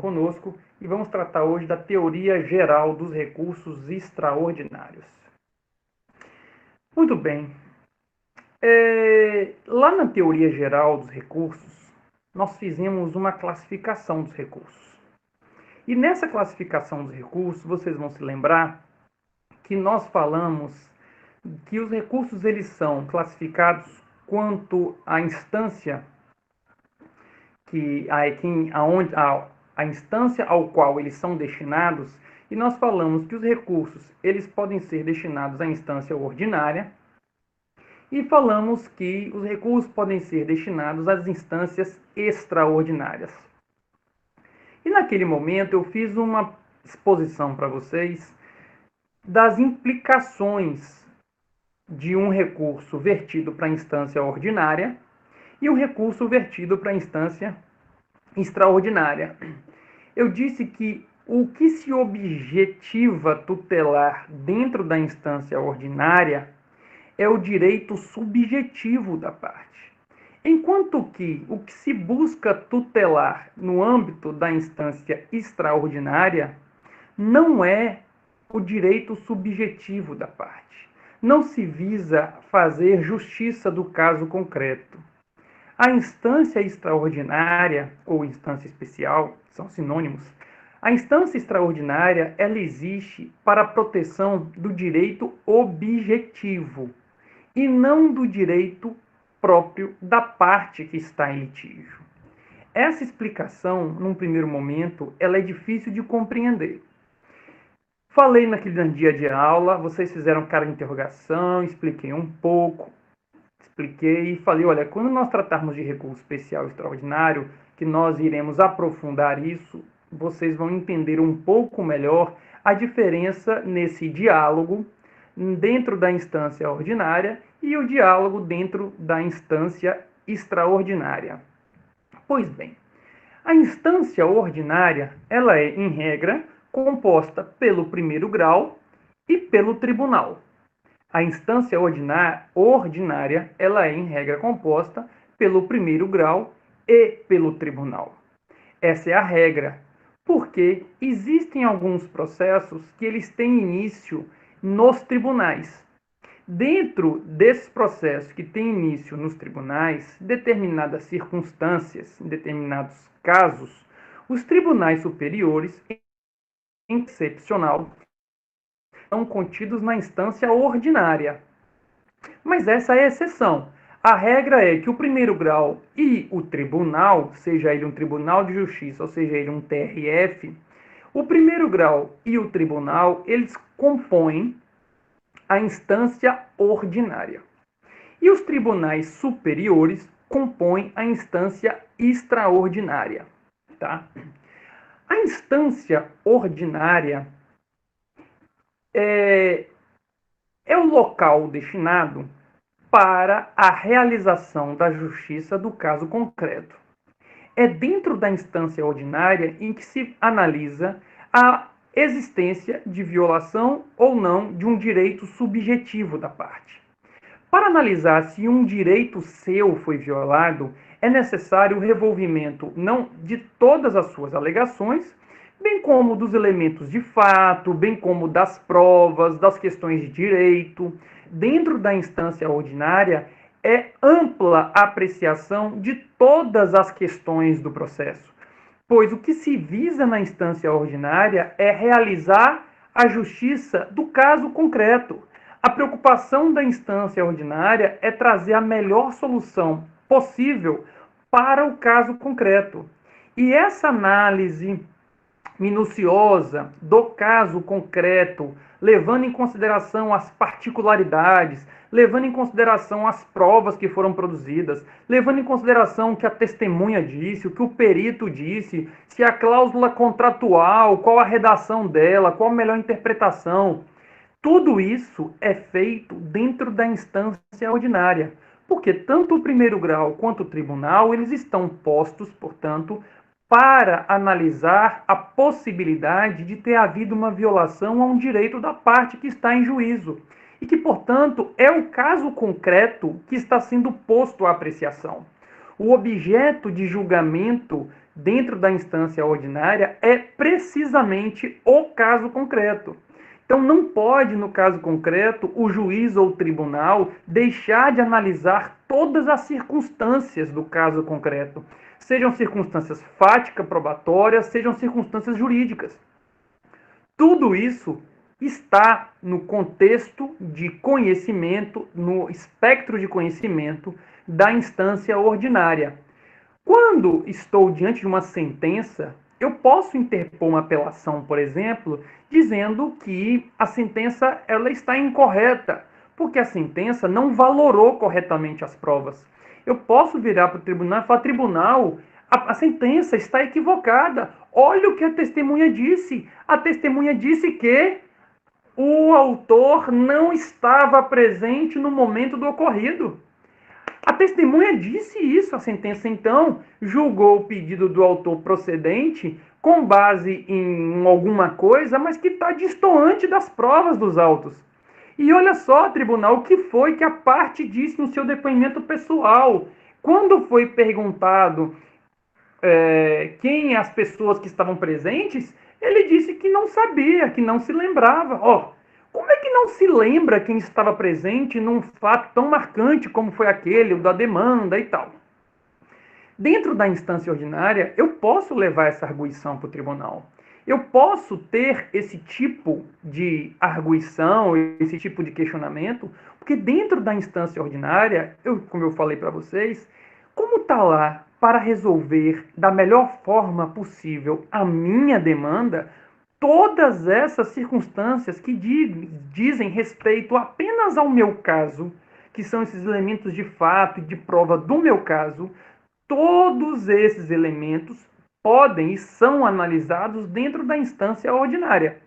conosco e vamos tratar hoje da teoria geral dos recursos extraordinários. Muito bem. Lá na teoria geral dos recursos, nós fizemos uma classificação dos recursos. E nessa classificação dos recursos, vocês vão se lembrar que nós falamos que os recursos eles são classificados quanto à instância a instância ao qual eles são destinados, e nós falamos que os recursos eles podem ser destinados à instância ordinária, e falamos que os recursos podem ser destinados às instâncias extraordinárias. E naquele momento eu fiz uma exposição para vocês das implicações de um recurso vertido para a instância ordinária e um recurso vertido para a instância extraordinária. Eu disse que o que se objetiva tutelar dentro da instância ordinária é o direito subjetivo da parte, enquanto que o que se busca tutelar no âmbito da instância extraordinária não é o direito subjetivo da parte. Não se visa fazer justiça do caso concreto. A instância extraordinária ou instância especial são sinônimos. A instância extraordinária, ela existe para a proteção do direito objetivo e não do direito próprio da parte que está em litígio. Essa explicação, num primeiro momento, ela é difícil de compreender. Falei naquele dia de aula, vocês fizeram cara de interrogação, expliquei um pouco, expliquei e falei, olha, quando nós tratarmos de recurso especial extraordinário, que nós iremos aprofundar isso, vocês vão entender um pouco melhor a diferença nesse diálogo dentro da instância ordinária e o diálogo dentro da instância extraordinária. Pois bem, a instância ordinária, ela é, em regra, composta pelo primeiro grau e pelo tribunal. A instância ordinária, ela é, em regra, composta pelo primeiro grau e pelo tribunal. Essa é a regra, porque existem alguns processos que eles têm início nos tribunais. Dentro desses processos que têm início nos tribunais, em determinadas circunstâncias, em determinados casos, os tribunais superiores, em excepcional, são contidos na instância ordinária. Mas essa é a exceção. A regra é que o primeiro grau e o tribunal, seja ele um tribunal de justiça ou seja ele um TRF, o primeiro grau e o tribunal, eles compõem a instância ordinária. E os tribunais superiores compõem a instância extraordinária. Tá? A instância ordinária é o local destinado para a realização da justiça do caso concreto. É dentro da instância ordinária em que se analisa a existência de violação ou não de um direito subjetivo da parte. Para analisar se um direito seu foi violado, é necessário o revolvimento não de todas as suas alegações, bem como dos elementos de fato, bem como das provas, das questões de direito. Dentro da instância ordinária, é ampla a apreciação de todas as questões do processo, pois o que se visa na instância ordinária é realizar a justiça do caso concreto. A preocupação da instância ordinária é trazer a melhor solução possível para o caso concreto. E essa análise minuciosa do caso concreto, levando em consideração as particularidades, levando em consideração as provas que foram produzidas, levando em consideração o que a testemunha disse, o que o perito disse, se a cláusula contratual, qual a redação dela, qual a melhor interpretação. Tudo isso é feito dentro da instância ordinária, porque tanto o primeiro grau quanto o tribunal, eles estão postos, portanto, para analisar a possibilidade de ter havido uma violação a um direito da parte que está em juízo e que, portanto, é o caso concreto que está sendo posto à apreciação. O objeto de julgamento dentro da instância ordinária é precisamente o caso concreto. Então, não pode, no caso concreto, o juiz ou o tribunal deixar de analisar todas as circunstâncias do caso concreto, sejam circunstâncias fáticas, probatórias, sejam circunstâncias jurídicas. Tudo isso está no contexto de conhecimento, no espectro de conhecimento da instância ordinária. Quando estou diante de uma sentença, eu posso interpor uma apelação, por exemplo, dizendo que a sentença ela está incorreta, porque a sentença não valorou corretamente as provas. Eu posso virar para o tribunal e falar: tribunal, a sentença está equivocada. Olha o que a testemunha disse. A testemunha disse que o autor não estava presente no momento do ocorrido. A testemunha disse isso. A sentença, então, julgou o pedido do autor procedente com base em alguma coisa, mas que está distoante das provas dos autos. E olha só, tribunal, o que foi que a parte disse no seu depoimento pessoal. Quando foi perguntado quem as pessoas que estavam presentes, ele disse que não sabia, que não se lembrava. Como é que não se lembra quem estava presente num fato tão marcante como foi aquele, o da demanda e tal? Dentro da instância ordinária, eu posso levar essa arguição para o tribunal. Eu posso ter esse tipo de arguição, esse tipo de questionamento, porque dentro da instância ordinária, como eu falei para vocês, como está lá para resolver da melhor forma possível a minha demanda, todas essas circunstâncias que dizem respeito apenas ao meu caso, que são esses elementos de fato e de prova do meu caso, todos esses elementos podem e são analisados dentro da instância ordinária.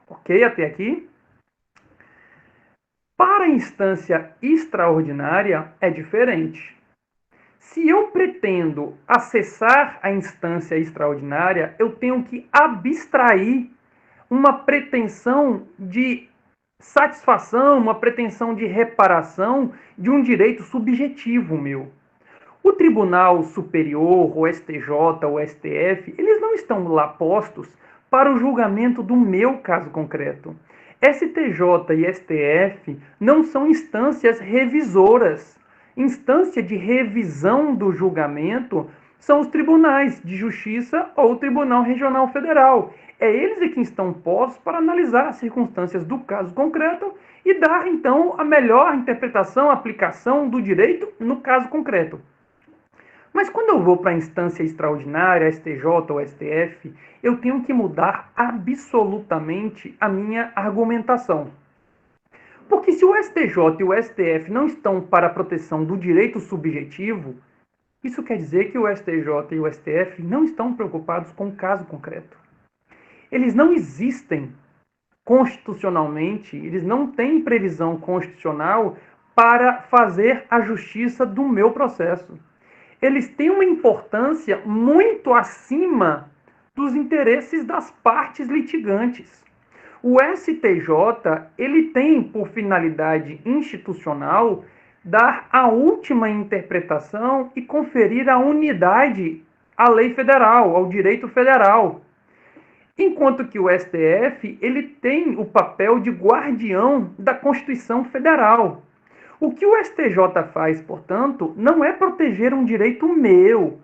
Ok? Até aqui? Para a instância extraordinária é diferente. Se eu pretendo acessar a instância extraordinária, eu tenho que abstrair uma pretensão de satisfação, uma pretensão de reparação de um direito subjetivo meu. O Tribunal Superior, o STJ, o STF, eles não estão lá postos para o julgamento do meu caso concreto. STJ e STF não são instâncias revisoras. Instância de revisão do julgamento são os tribunais de justiça ou o Tribunal Regional Federal. É eles que estão postos para analisar as circunstâncias do caso concreto e dar, então, a melhor interpretação, aplicação do direito no caso concreto. Mas quando eu vou para a instância extraordinária, STJ ou STF, eu tenho que mudar absolutamente a minha argumentação. Porque se o STJ e o STF não estão para a proteção do direito subjetivo, isso quer dizer que o STJ e o STF não estão preocupados com o caso concreto. Eles não existem constitucionalmente, eles não têm previsão constitucional para fazer a justiça do meu processo. Eles têm uma importância muito acima dos interesses das partes litigantes. O STJ, ele tem por finalidade institucional dar a última interpretação e conferir a unidade à lei federal, ao direito federal. Enquanto que o STF, ele tem o papel de guardião da Constituição Federal. O que o STJ faz, portanto, não é proteger um direito meu.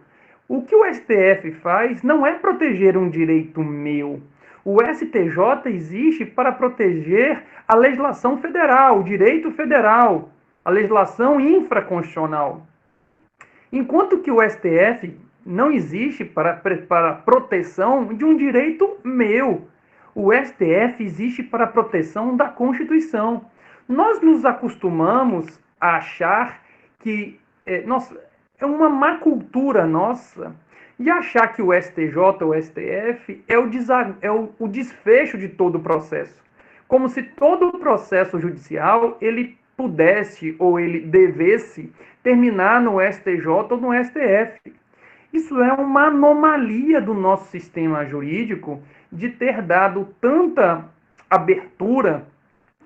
O que o STF faz não é proteger um direito meu. O STJ existe para proteger a legislação federal, o direito federal, a legislação infraconstitucional. Enquanto que o STF não existe para proteção de um direito meu. O STF existe para a proteção da Constituição. Nós nos acostumamos a achar que é uma má cultura nossa de achar que o STJ ou o STF é o desfecho de todo o processo. Como se todo o processo judicial ele pudesse ou ele devesse terminar no STJ ou no STF. Isso é uma anomalia do nosso sistema jurídico de ter dado tanta abertura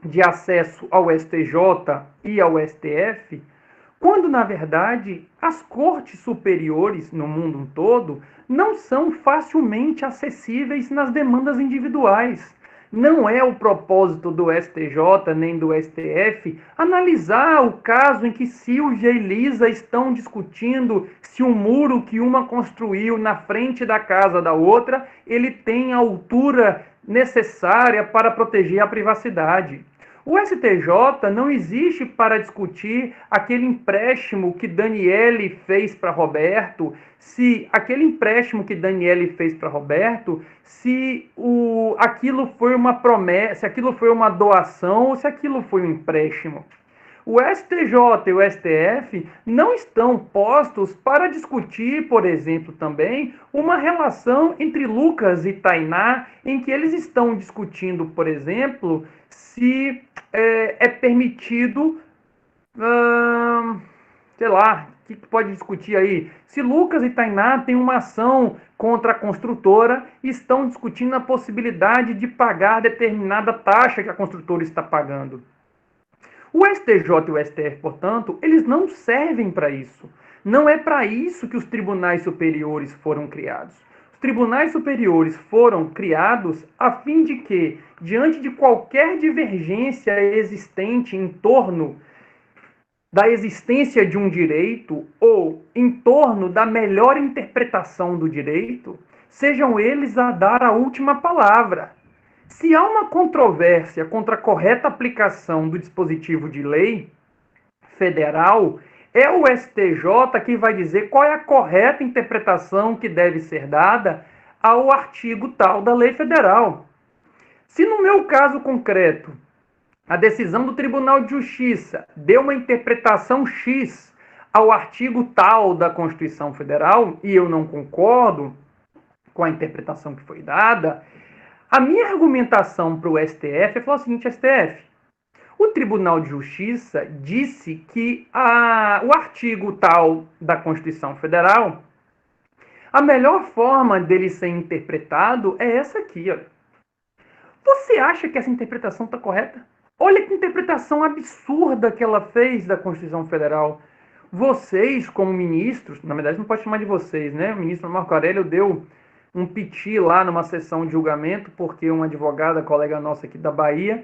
de acesso ao STJ e ao STF, quando, na verdade, as cortes superiores no mundo todo não são facilmente acessíveis nas demandas individuais. Não é o propósito do STJ nem do STF analisar o caso em que Silvia e Lisa estão discutindo se o muro que uma construiu na frente da casa da outra, ele tem a altura necessária para proteger a privacidade. O STJ não existe para discutir aquele empréstimo que Daniele fez para Roberto, se aquele empréstimo que Daniele fez para Roberto, se aquilo foi uma promessa, se aquilo foi uma doação ou se aquilo foi um empréstimo. O STJ e o STF não estão postos para discutir, por exemplo, também uma relação entre Lucas e Tainá, em que eles estão discutindo, por exemplo, se é permitido, sei lá, o que pode discutir aí? Se Lucas e Tainá têm uma ação contra a construtora e estão discutindo a possibilidade de pagar determinada taxa que a construtora está pagando. O STJ e o STF, portanto, eles não servem para isso. Não é para isso que os tribunais superiores foram criados. Os tribunais superiores foram criados a fim de que, diante de qualquer divergência existente em torno da existência de um direito ou em torno da melhor interpretação do direito, sejam eles a dar a última palavra. Se há uma controvérsia contra a correta aplicação do dispositivo de lei federal, é o STJ que vai dizer qual é a correta interpretação que deve ser dada ao artigo tal da lei federal. Se no meu caso concreto, a decisão do Tribunal de Justiça deu uma interpretação X ao artigo tal da Constituição Federal e eu não concordo com a interpretação que foi dada, a minha argumentação para o STF é falar o seguinte: STF, o Tribunal de Justiça disse que o artigo tal da Constituição Federal, a melhor forma dele ser interpretado é essa aqui. Ó. Você acha que essa interpretação está correta? Olha que interpretação absurda que ela fez da Constituição Federal. Vocês, como ministros, na verdade não pode chamar de vocês, né? O ministro Marco Aurélio deu um piti lá numa sessão de julgamento, porque uma advogada, colega nossa aqui da Bahia,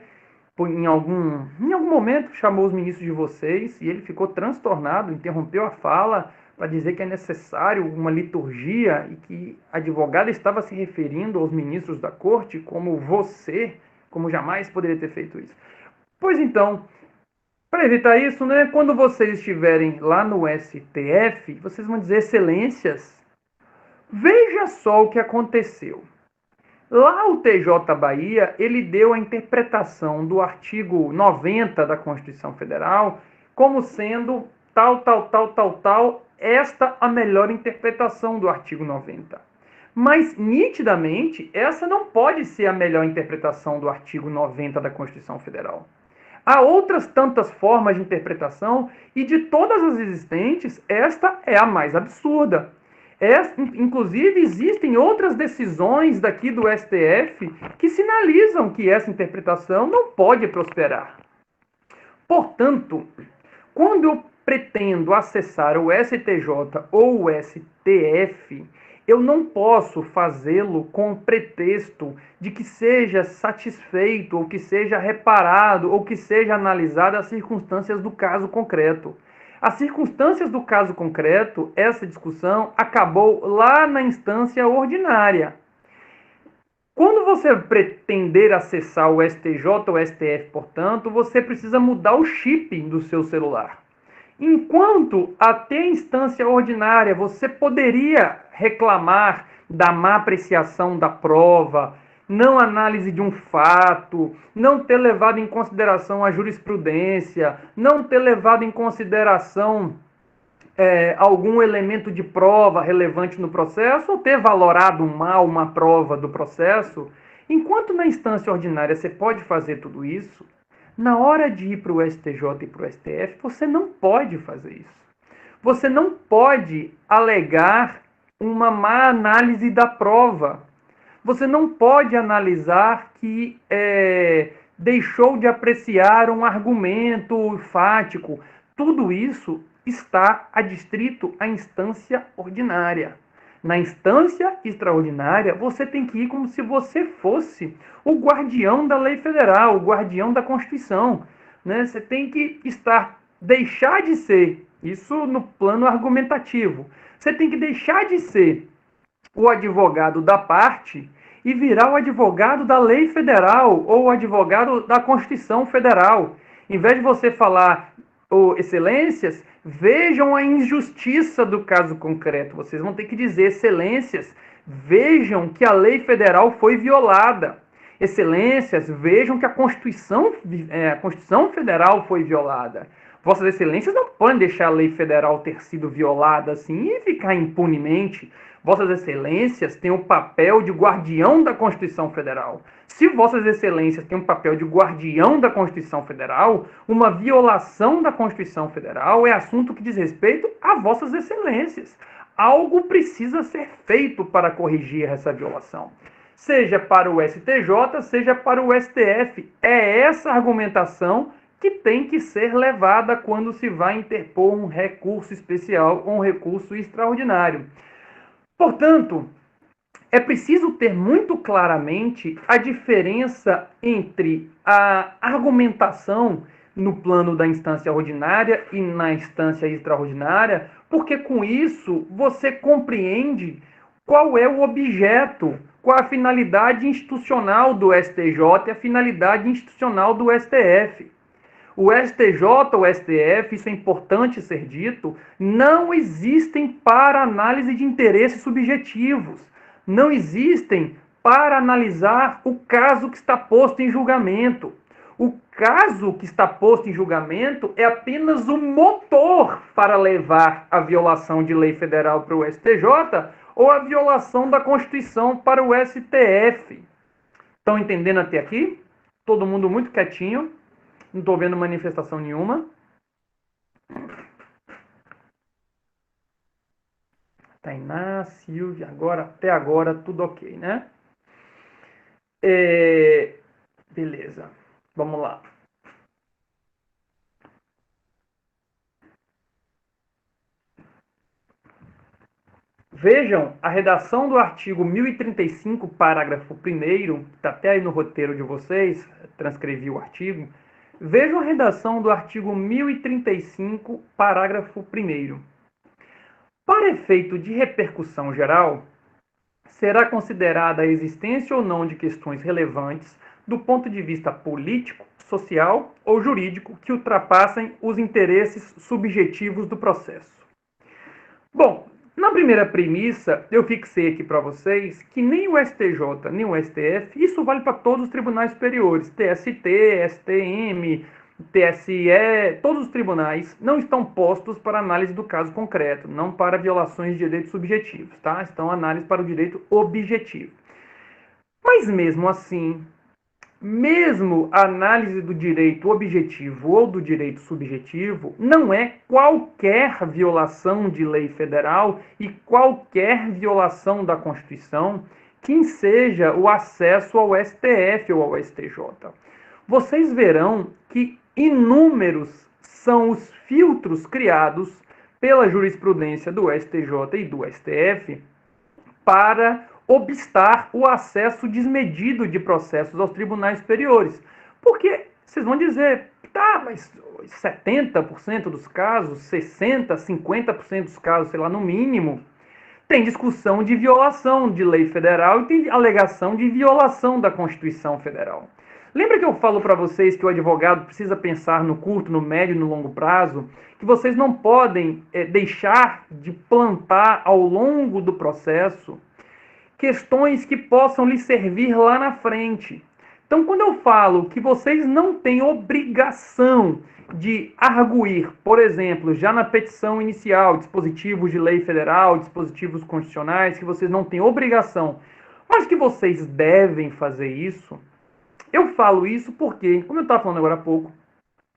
em algum momento chamou os ministros de vocês e ele ficou transtornado, interrompeu a fala para dizer que é necessário uma liturgia e que a advogada estava se referindo aos ministros da corte como você, como jamais poderia ter feito isso. Pois então, para evitar isso, né, quando vocês estiverem lá no STF, vocês vão dizer: excelências, veja só o que aconteceu. Lá o TJ Bahia, ele deu a interpretação do artigo 90 da Constituição Federal como sendo tal, esta a melhor interpretação do artigo 90. Mas, nitidamente, essa não pode ser a melhor interpretação do artigo 90 da Constituição Federal. Há outras tantas formas de interpretação e de todas as existentes, esta é a mais absurda. Inclusive, existem outras decisões daqui do STF que sinalizam que essa interpretação não pode prosperar. Portanto, quando eu pretendo acessar o STJ ou o STF, eu não posso fazê-lo com o pretexto de que seja satisfeito, ou que seja reparado, ou que seja analisada as circunstâncias do caso concreto. As circunstâncias do caso concreto, essa discussão acabou lá na instância ordinária. Quando você pretender acessar o STJ ou o STF, portanto, você precisa mudar o chip do seu celular. Enquanto até a instância ordinária você poderia reclamar da má apreciação da prova, não análise de um fato, não ter levado em consideração a jurisprudência, não ter levado em consideração algum elemento de prova relevante no processo, ou ter valorado mal uma prova do processo, enquanto na instância ordinária você pode fazer tudo isso, na hora de ir para o STJ e para o STF, você não pode fazer isso. Você não pode alegar uma má análise da prova. Você não pode analisar que deixou de apreciar um argumento fático. Tudo isso está adstrito à instância ordinária. Na instância extraordinária, você tem que ir como se você fosse o guardião da lei federal, o guardião da Constituição, né? Você tem que deixar de ser, isso no plano argumentativo, você tem que deixar de ser o advogado da parte e virar o advogado da lei federal ou o advogado da Constituição Federal. Em vez de você falar, oh, excelências, vejam a injustiça do caso concreto. Vocês vão ter que dizer, excelências, vejam que a lei federal foi violada. Excelências, vejam que a Constituição Federal foi violada. Vossas Excelências não podem deixar a lei federal ter sido violada assim e ficar impunemente. Vossas Excelências têm o papel de guardião da Constituição Federal. Se Vossas Excelências têm um papel de guardião da Constituição Federal, uma violação da Constituição Federal é assunto que diz respeito a Vossas Excelências. Algo precisa ser feito para corrigir essa violação. Seja para o STJ, seja para o STF. É essa argumentação que tem que ser levada quando se vai interpor um recurso especial ou um recurso extraordinário. Portanto, é preciso ter muito claramente a diferença entre a argumentação no plano da instância ordinária e na instância extraordinária, porque com isso você compreende qual é o objeto, qual a finalidade institucional do STJ e a finalidade institucional do STF. O STJ, o STF, isso é importante ser dito, não existem para análise de interesses subjetivos. Não existem para analisar o caso que está posto em julgamento. O caso que está posto em julgamento é apenas o motor para levar a violação de lei federal para o STJ ou a violação da Constituição para o STF. Estão entendendo até aqui? Todo mundo muito quietinho. Não estou vendo manifestação nenhuma. Tainá, Silvia, até agora tudo ok, né? Beleza, vamos lá. Vejam a redação do artigo 1035, parágrafo 1º, está até aí no roteiro de vocês, transcrevi o artigo. Vejam a redação do artigo 1035, parágrafo 1º. Para efeito de repercussão geral, será considerada a existência ou não de questões relevantes do ponto de vista político, social ou jurídico que ultrapassem os interesses subjetivos do processo. Bom, na primeira premissa, eu fixei aqui para vocês que nem o STJ, nem o STF, isso vale para todos os tribunais superiores, TST, STM, TSE, todos os tribunais não estão postos para análise do caso concreto, não para violações de direitos subjetivos, tá? Estão análise para o direito objetivo. Mas mesmo assim, mesmo a análise do direito objetivo ou do direito subjetivo não é qualquer violação de lei federal e qualquer violação da Constituição que enseja o acesso ao STF ou ao STJ. Vocês verão que inúmeros são os filtros criados pela jurisprudência do STJ e do STF para obstar o acesso desmedido de processos aos tribunais superiores. Porque vocês vão dizer, tá, mas 70% dos casos, 60%, 50% dos casos, sei lá, no mínimo, tem discussão de violação de lei federal e tem alegação de violação da Constituição Federal. Lembra que eu falo para vocês que o advogado precisa pensar no curto, no médio e no longo prazo? Que vocês não podem deixar de plantar ao longo do processo questões que possam lhe servir lá na frente. Então, quando eu falo que vocês não têm obrigação de arguir, por exemplo, já na petição inicial, dispositivos de lei federal, dispositivos constitucionais, que vocês não têm obrigação, mas que vocês devem fazer isso, eu falo isso porque, como eu estava falando agora há pouco,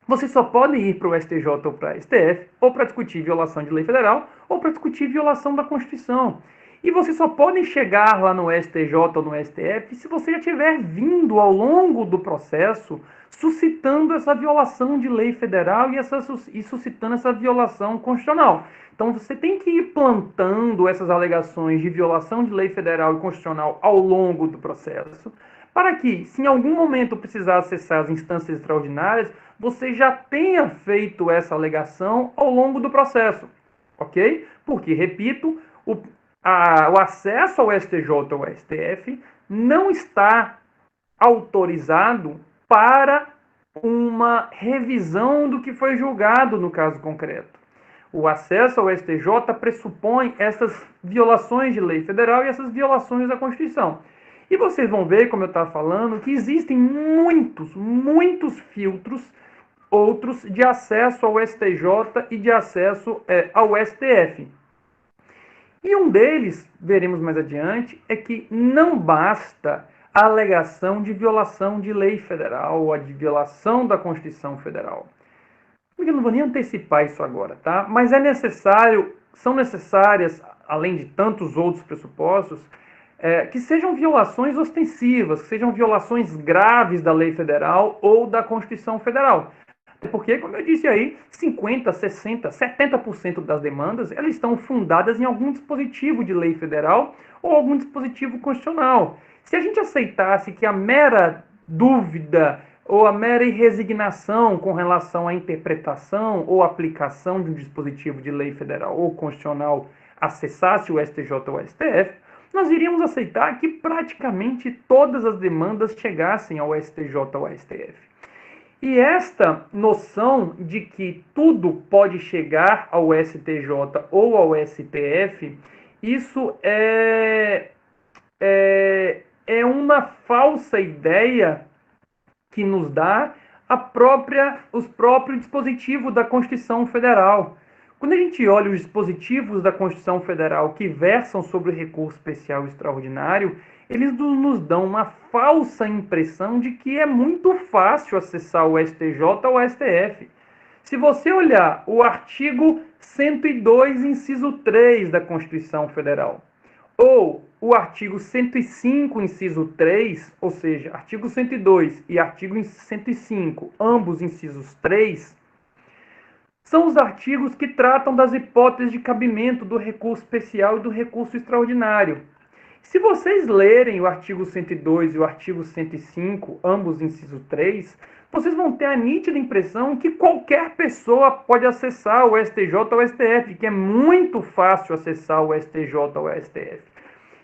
vocês só podem ir para o STJ ou para a STF, ou para discutir violação de lei federal, ou para discutir violação da Constituição. E vocês só podem chegar lá no STJ ou no STF se você já tiver vindo ao longo do processo suscitando essa violação de lei federal e suscitando essa violação constitucional. Então você tem que ir plantando essas alegações de violação de lei federal e constitucional ao longo do processo, para que, se em algum momento precisar acessar as instâncias extraordinárias, você já tenha feito essa alegação ao longo do processo, ok? Porque, repito, o acesso ao STJ ou ao STF não está autorizado para uma revisão do que foi julgado no caso concreto. O acesso ao STJ pressupõe essas violações de lei federal e essas violações da Constituição. E vocês vão ver, como eu estava falando, que existem muitos filtros outros de acesso ao STJ e de acesso ao STF. E um deles, veremos mais adiante, é que não basta a alegação de violação de lei federal ou a de violação da Constituição Federal. Eu não vou nem antecipar isso agora, tá? Mas são necessárias, além de tantos outros pressupostos, que sejam violações ostensivas, que sejam violações graves da lei federal ou da Constituição Federal. Porque, como eu disse aí, 50%, 60%, 70% das demandas elas estão fundadas em algum dispositivo de lei federal ou algum dispositivo constitucional. Se a gente aceitasse que a mera dúvida ou a mera irresignação com relação à interpretação ou aplicação de um dispositivo de lei federal ou constitucional acessasse o STJ ou o STF, nós iríamos aceitar que praticamente todas as demandas chegassem ao STJ ou ao STF. E esta noção de que tudo pode chegar ao STJ ou ao STF, isso é uma falsa ideia que nos dá os próprios dispositivos da Constituição Federal. Quando a gente olha os dispositivos da Constituição Federal que versam sobre o recurso especial e extraordinário, eles nos dão uma falsa impressão de que é muito fácil acessar o STJ ou o STF. Se você olhar o artigo 102, inciso 3 da Constituição Federal, ou o artigo 105, inciso 3, ou seja, artigo 102 e artigo 105, ambos incisos 3, são os artigos que tratam das hipóteses de cabimento do recurso especial e do recurso extraordinário. Se vocês lerem o artigo 102 e o artigo 105, ambos inciso 3, vocês vão ter a nítida impressão que qualquer pessoa pode acessar o STJ ou o STF, que é muito fácil acessar o STJ ou o STF.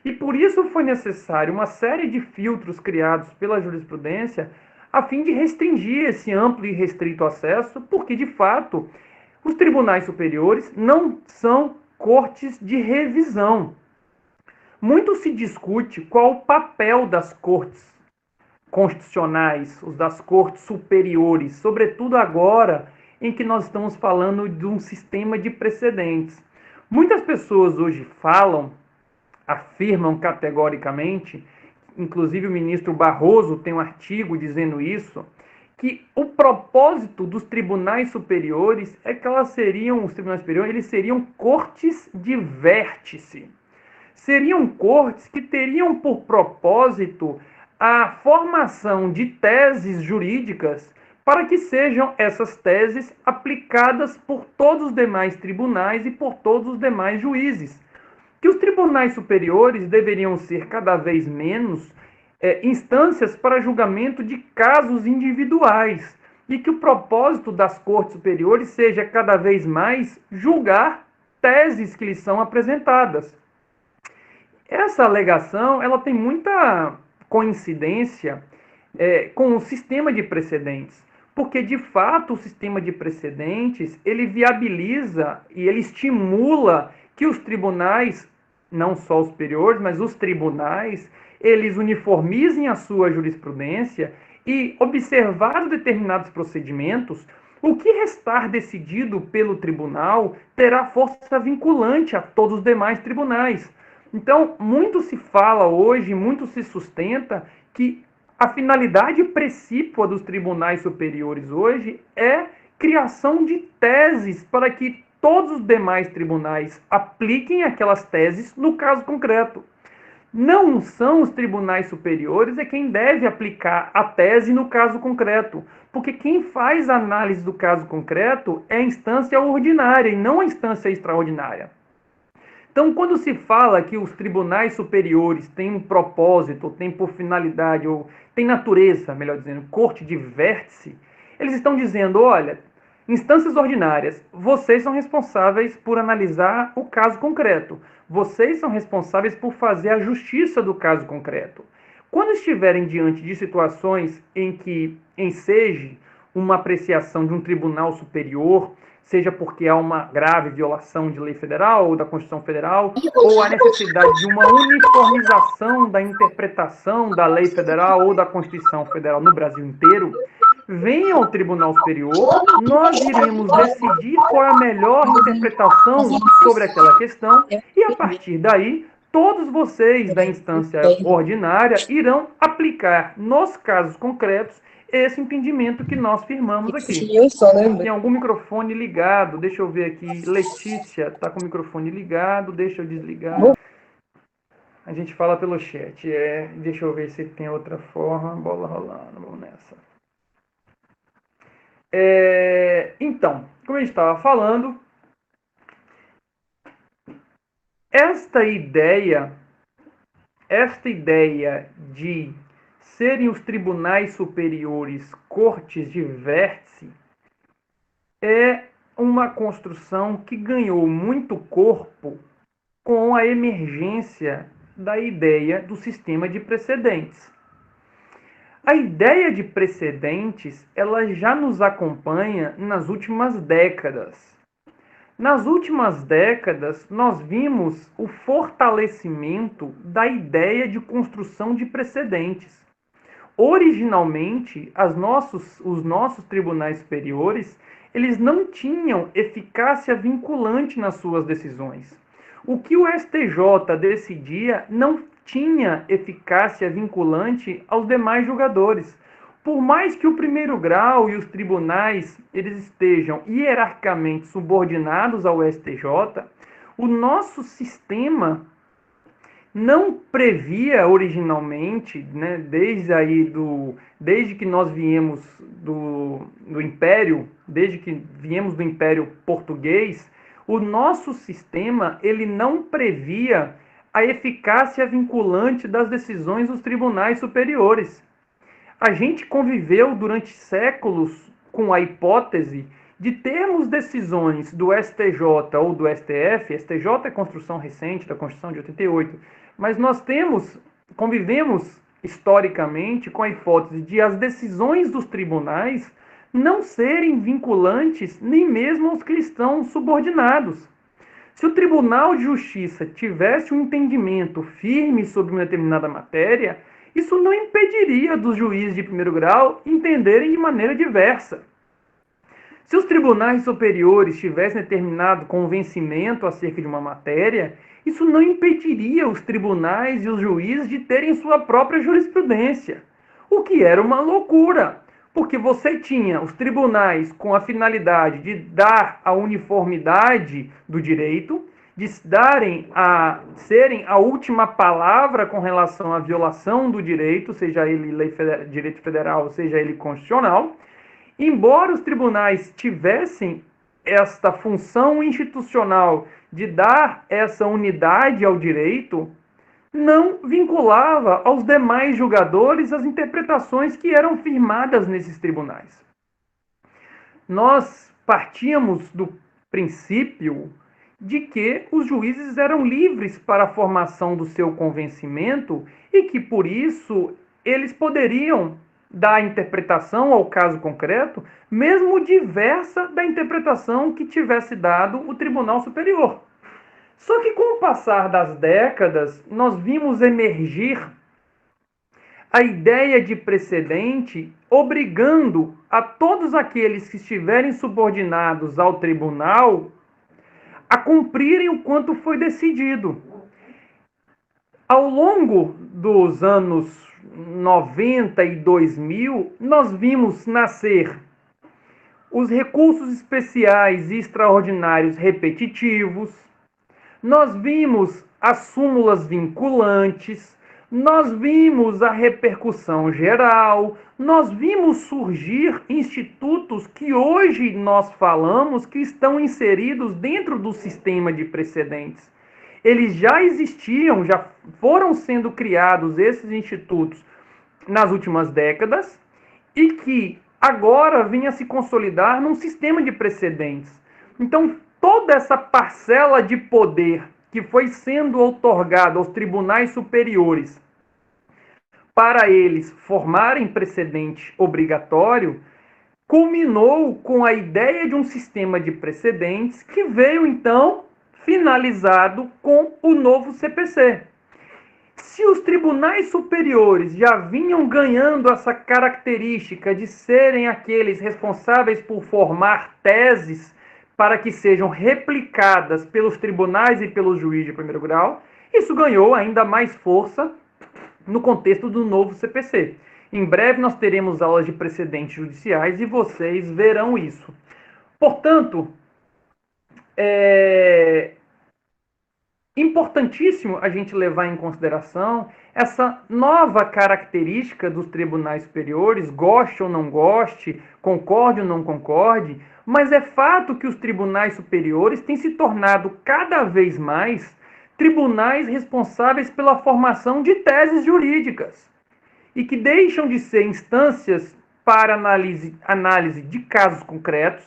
E por isso foi necessário uma série de filtros criados pela jurisprudência a fim de restringir esse amplo e restrito acesso, porque, de fato, os tribunais superiores não são cortes de revisão. Muito se discute qual o papel das cortes constitucionais, os das cortes superiores, sobretudo agora em que nós estamos falando de um sistema de precedentes. Muitas pessoas hoje afirmam categoricamente, inclusive o ministro Barroso tem um artigo dizendo isso, que o propósito dos tribunais superiores é que os tribunais superiores, eles seriam cortes de vértice. Seriam cortes que teriam por propósito a formação de teses jurídicas para que sejam essas teses aplicadas por todos os demais tribunais e por todos os demais juízes. Que os tribunais superiores deveriam ser cada vez menos instâncias para julgamento de casos individuais e que o propósito das cortes superiores seja cada vez mais julgar teses que lhes são apresentadas. Essa alegação ela tem muita coincidência com o sistema de precedentes, porque de fato o sistema de precedentes ele viabiliza e ele estimula que os tribunais, não só os superiores, mas os tribunais, eles uniformizem a sua jurisprudência e, observados determinados procedimentos, o que restar decidido pelo tribunal terá força vinculante a todos os demais tribunais. Então, muito se fala hoje, muito se sustenta que a finalidade precípua dos tribunais superiores hoje é criação de teses para que todos os demais tribunais apliquem aquelas teses no caso concreto. Não são os tribunais superiores quem deve aplicar a tese no caso concreto, porque quem faz a análise do caso concreto é a instância ordinária e não a instância extraordinária. Então, quando se fala que os tribunais superiores têm um propósito, têm por finalidade, ou têm natureza, melhor dizendo, corte de vértice, eles estão dizendo, olha, instâncias ordinárias, vocês são responsáveis por analisar o caso concreto. Vocês são responsáveis por fazer a justiça do caso concreto. Quando estiverem diante de situações em que enseje uma apreciação de um tribunal superior, seja porque há uma grave violação de lei federal ou da Constituição Federal, ou há necessidade de uma uniformização da interpretação da lei federal ou da Constituição Federal no Brasil inteiro, venha ao Tribunal Superior, nós iremos decidir qual é a melhor interpretação sobre aquela questão e, a partir daí, todos vocês da instância ordinária irão aplicar nos casos concretos esse entendimento que nós firmamos aqui. Tem algum microfone ligado? Deixa eu ver aqui. Letícia, está com o microfone ligado. Deixa eu desligar. A gente fala pelo chat. Deixa eu ver se tem outra forma. Bola rolando. Vamos nessa. Então, como a gente estava falando, esta ideia de serem os tribunais superiores cortes de vértice é uma construção que ganhou muito corpo com a emergência da ideia do sistema de precedentes. A ideia de precedentes, ela já nos acompanha nas últimas décadas. Nas últimas décadas, nós vimos o fortalecimento da ideia de construção de precedentes. Originalmente, os nossos tribunais superiores, eles não tinham eficácia vinculante nas suas decisões. O que o STJ decidia não tinha eficácia vinculante aos demais julgadores. Por mais que o primeiro grau e os tribunais eles estejam hierarquicamente subordinados ao STJ, o nosso sistema não previa originalmente, né, desde que nós viemos do Império, desde que viemos do Império Português, o nosso sistema ele não previa a eficácia vinculante das decisões dos tribunais superiores. A gente conviveu durante séculos com a hipótese de termos decisões do STJ ou do STF, STJ é construção recente da Constituição de 88, mas nós convivemos historicamente com a hipótese de as decisões dos tribunais não serem vinculantes nem mesmo aos que estão subordinados. Se o Tribunal de Justiça tivesse um entendimento firme sobre uma determinada matéria, isso não impediria dos juízes de primeiro grau entenderem de maneira diversa. Se os tribunais superiores tivessem determinado convencimento acerca de uma matéria, isso não impediria os tribunais e os juízes de terem sua própria jurisprudência, o que era uma loucura, porque você tinha os tribunais com a finalidade de dar a uniformidade do direito, de serem a última palavra com relação à violação do direito, seja ele direito federal, seja ele constitucional. Embora os tribunais tivessem esta função institucional de dar essa unidade ao direito, não vinculava aos demais julgadores as interpretações que eram firmadas nesses tribunais. Nós partíamos do princípio de que os juízes eram livres para a formação do seu convencimento e que, por isso, eles poderiam dar interpretação ao caso concreto, mesmo diversa da interpretação que tivesse dado o Tribunal Superior. Só que com o passar das décadas, nós vimos emergir a ideia de precedente, obrigando a todos aqueles que estiverem subordinados ao tribunal a cumprirem o quanto foi decidido. Ao longo dos anos 90 e 2000, nós vimos nascer os recursos especiais e extraordinários repetitivos, nós vimos as súmulas vinculantes, nós vimos a repercussão geral, nós vimos surgir institutos que hoje nós falamos que estão inseridos dentro do sistema de precedentes. Eles já existiam, já foram sendo criados esses institutos nas últimas décadas e que agora vem a se consolidar num sistema de precedentes. Então, toda essa parcela de poder que foi sendo outorgada aos tribunais superiores para eles formarem precedente obrigatório, culminou com a ideia de um sistema de precedentes que veio, então, finalizado com o novo CPC. Se os tribunais superiores já vinham ganhando essa característica de serem aqueles responsáveis por formar teses para que sejam replicadas pelos tribunais e pelos juízes de primeiro grau, isso ganhou ainda mais força no contexto do novo CPC. Em breve nós teremos aulas de precedentes judiciais e vocês verão isso. Portanto, importantíssimo a gente levar em consideração essa nova característica dos tribunais superiores, goste ou não goste, concorde ou não concorde, mas é fato que os tribunais superiores têm se tornado cada vez mais tribunais responsáveis pela formação de teses jurídicas e que deixam de ser instâncias para análise de casos concretos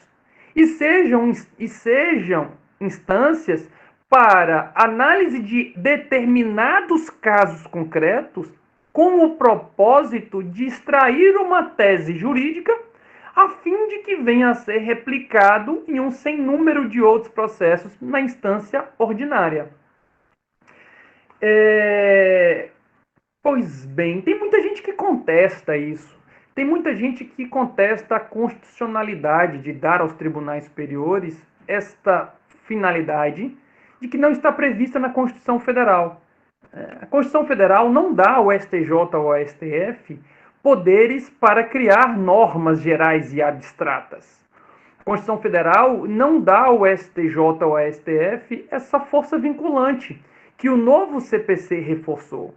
e sejam instâncias para análise de determinados casos concretos com o propósito de extrair uma tese jurídica a fim de que venha a ser replicado em um sem número de outros processos na instância ordinária. Pois bem, tem muita gente que contesta isso. Tem muita gente que contesta a constitucionalidade de dar aos tribunais superiores esta finalidade de que não está prevista na Constituição Federal. A Constituição Federal não dá ao STJ ou ao STF poderes para criar normas gerais e abstratas. A Constituição Federal não dá ao STJ ou ao STF essa força vinculante que o novo CPC reforçou.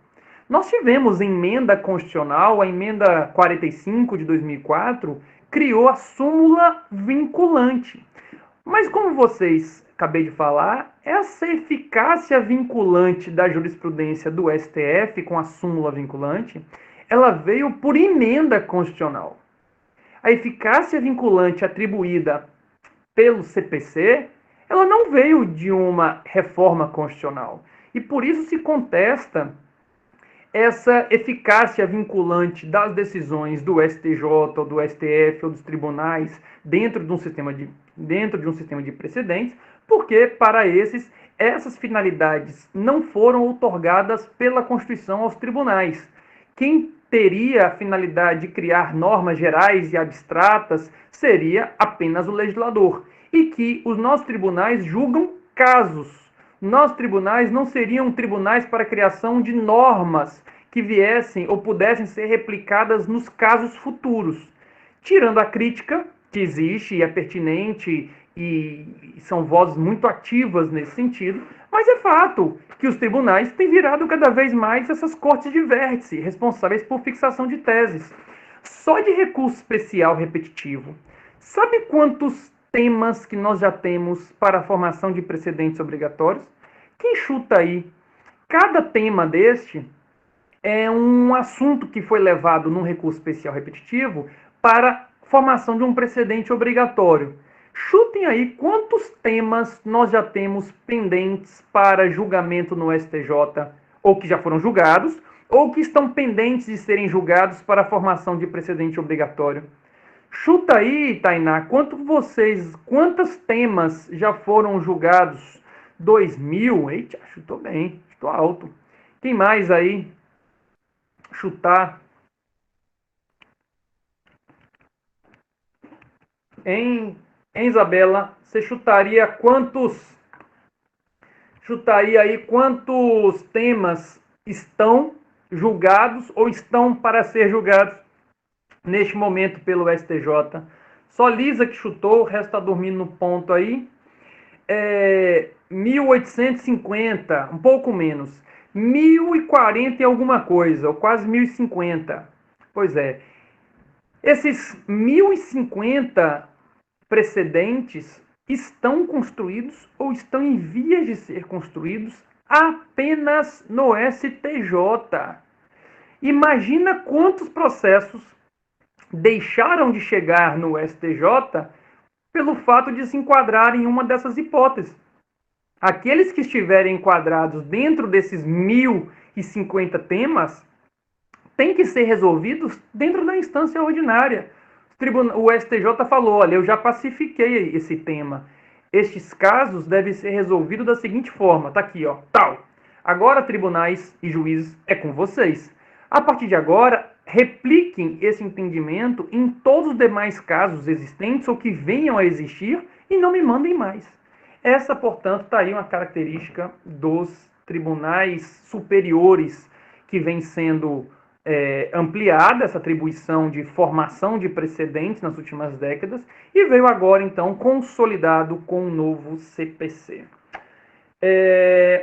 Nós tivemos emenda constitucional, a emenda 45 de 2004, criou a súmula vinculante. Mas como vocês acabei de falar, essa eficácia vinculante da jurisprudência do STF com a súmula vinculante, ela veio por emenda constitucional. A eficácia vinculante atribuída pelo CPC, ela não veio de uma reforma constitucional. E por isso se contesta essa eficácia vinculante das decisões do STJ, ou do STF, ou dos tribunais dentro de um sistema de precedentes, porque para essas finalidades não foram outorgadas pela Constituição aos tribunais. Quem teria a finalidade de criar normas gerais e abstratas seria apenas o legislador. E que os nossos tribunais julgam casos. Nossos tribunais não seriam tribunais para a criação de normas que viessem ou pudessem ser replicadas nos casos futuros. Tirando a crítica que existe e é pertinente e são vozes muito ativas nesse sentido, mas é fato que os tribunais têm virado cada vez mais essas cortes de vértice, responsáveis por fixação de teses. Só de recurso especial repetitivo. Sabe quantos temas que nós já temos para a formação de precedentes obrigatórios? Quem chuta aí? Cada tema deste é um assunto que foi levado num recurso especial repetitivo para formação de um precedente obrigatório. Chutem aí quantos temas nós já temos pendentes para julgamento no STJ, ou que já foram julgados, ou que estão pendentes de serem julgados para a formação de precedente obrigatório. Chuta aí, Tainá, quantos temas já foram julgados? 2.000? Eita, chutou bem, chutou alto. Quem mais aí? Chutar. Em Isabela, você chutaria aí quantos temas estão julgados ou estão para ser julgados neste momento pelo STJ? Só Lisa que chutou, o resto está dormindo no ponto aí. 1850, um pouco menos. 1040 e alguma coisa, ou quase 1050. Pois é. Esses 1050 precedentes estão construídos ou estão em vias de ser construídos apenas no STJ. Imagina quantos processos deixaram de chegar no STJ pelo fato de se enquadrarem em uma dessas hipóteses. Aqueles que estiverem enquadrados dentro desses 1050 temas têm que ser resolvidos dentro da instância ordinária. O STJ falou, olha, eu já pacifiquei esse tema. Estes casos devem ser resolvidos da seguinte forma, tá aqui, ó, tal. Agora, tribunais e juízes, é com vocês. A partir de agora, repliquem esse entendimento em todos os demais casos existentes ou que venham a existir e não me mandem mais. Essa, portanto, está aí uma característica dos tribunais superiores que vem sendo ampliada, essa atribuição de formação de precedentes nas últimas décadas, e veio agora, então, consolidado com o novo CPC.